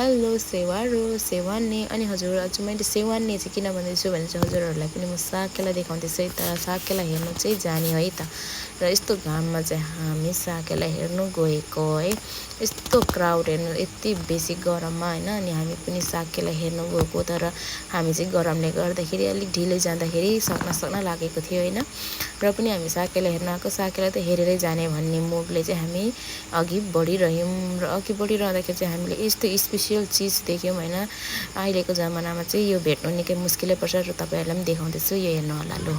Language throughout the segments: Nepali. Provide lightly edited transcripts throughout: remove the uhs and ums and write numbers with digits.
हेलो सेवारो सेवान्ने अनि हजुर आज मैले सेवान्ने चाहिँ किन भन्दैछु भने चाहिँ हजुरहरूलाई पनि म साकेला देखाउँदैछु है त। साकेला हेर्नु चाहिँ जाने है त। र यस्तो घाममा चाहिँ हामी साकेला हेर्नु गएको है। यस्तो क्राउड हेर्नु यति बेसी गरममा होइन। अनि हामी पनि साकेला हेर्नु गएको, तर हामी चाहिँ गरमले गर्दाखेरि अलिक ढिलै जाँदाखेरि सक्न लागेको थियो होइन। र पनि हामी साकेला हेर्न आएको, साकेला त हेरेरै जाने भन्ने मुडले चाहिँ हामी अघि बढिरह्यौँ। र अघि बढिरहँदाखेरि चाहिँ हामीले यस्तो स्पेसियल चिज देख्यौँ होइन। अहिलेको जमानामा चाहिँ यो भेट्नु निकै मुस्किलै पर्छ। र तपाईँहरूलाई पनि देखाउँदैछु, यो हेर्नु होला लु।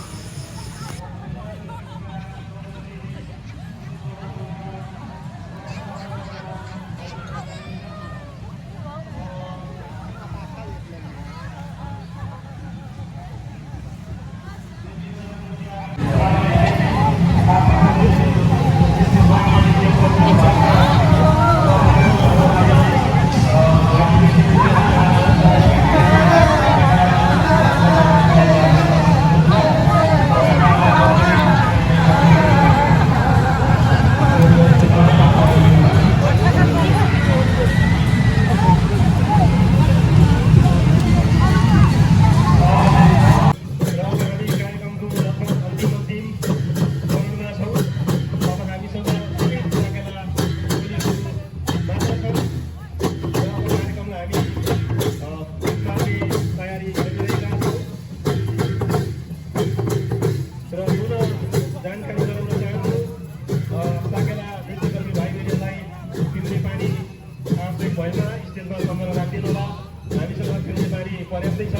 पर्याप्तै छ,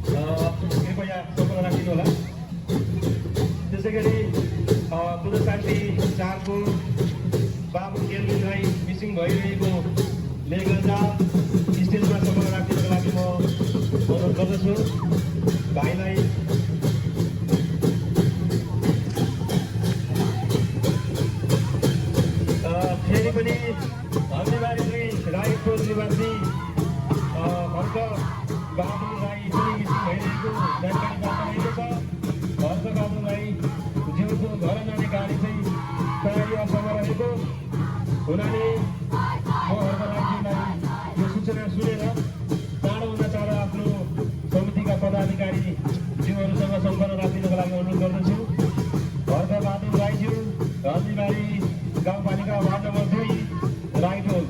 कृपया सम्पर्क राखिदिनु होला। त्यसै गरी पुनशान्ति 4 को बाबु केल्विन राई मिसिङ भइरहेको लेगन्जा स्टेजमा सम्पर्क राखिदिनुको लागि म अनुरोध गर्दछु भाइलाई। फेरि पनि धन्यवाद राईपुर निवासी हर्क बहादुर राई पनि मिसिङ भइरहेको जानकारी प्राप्त भएको छ। हर्क बहादुर राई ज्यूको घर जाने गाडी चाहिँ तयारी अवस्थामा रहेको हुनाले म हर्क राईजीलाई यो सूचना सुनेर चाँडोभन्दा चाँडो आफ्नो समितिका पदाधिकारी ज्यूहरूसँग सम्पर्क राखिदिनको लागि अनुरोध गर्दछु। हर्क बहादुर राईज्यू रन्जीबारी गाउँपालिका वार्ड नम्बर 2 राईटोल।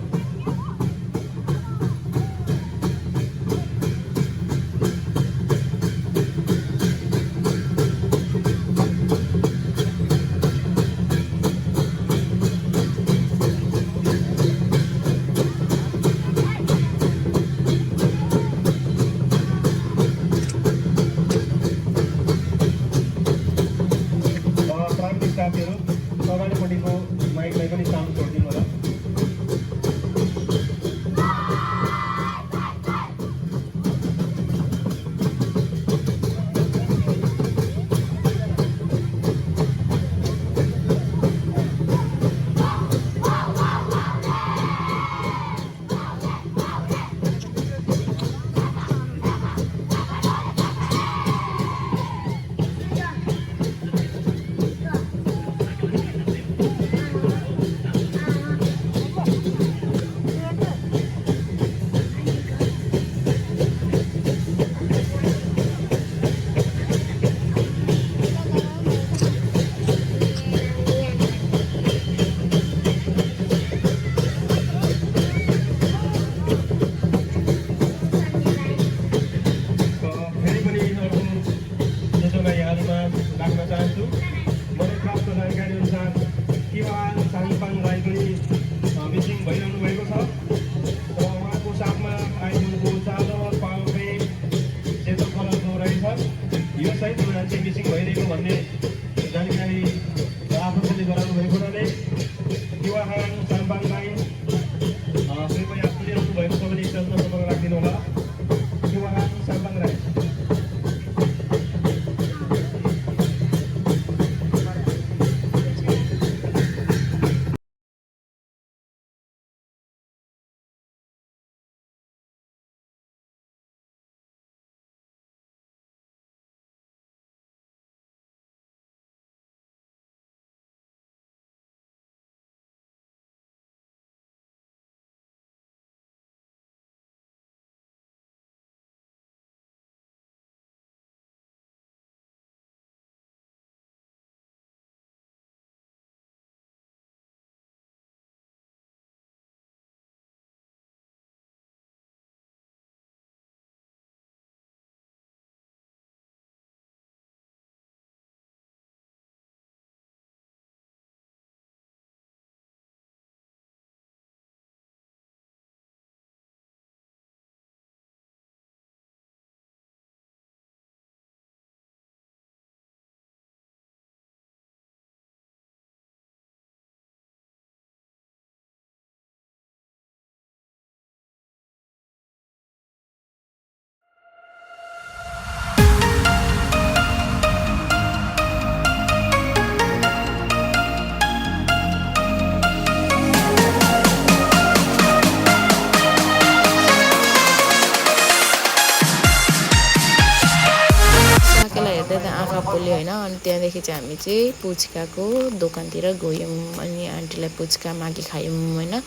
भएकोले होइन। अनि त्यहाँदेखि चाहिँ हामी चाहिँ पुच्काको दोकानतिर गयौँ अनि आन्टीलाई पुच्का मागी खायौँ होइन।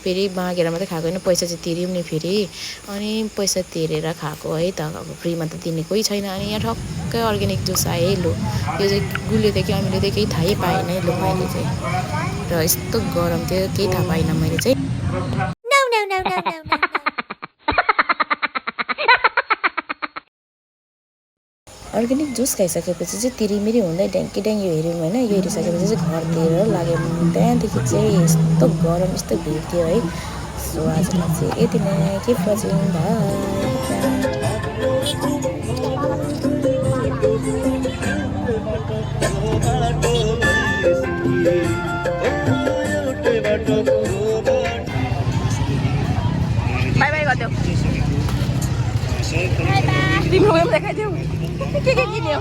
फेरि मागेर मात्रै खाएको होइन, पैसा चाहिँ तिर्यौँ नि फेरि। अनि पैसा तिरेर खाएको है त, अब फ्रीमा त दिने कोही छैन। अनि यहाँ ठक्कै अर्ग्यानिक जुस आयो है। लु यो चाहिँ गुलियो थियो कि हामीले चाहिँ केही थाहै पाएन है। लु मैले चाहिँ र यस्तो गरम थियो केही थाहा पाइनँ मैले चाहिँ। अर्ग्यानिक जुस खाइसकेपछि चाहिँ तिरिमिरी हुँदै ड्याङ्की ड्याङ्गी हेऱ्यौँ होइन। यो हेरिसकेपछि चाहिँ घरतिर लाग्यौँ। त्यहाँदेखि चाहिँ यस्तो गरम यस्तो भिड थियो है। सो आजलाई चाहिँ यति नै, किप वाचिङ, बाई बाई गरिदेऊ। तिम्रो देखाइदेऊ के किन्यौ?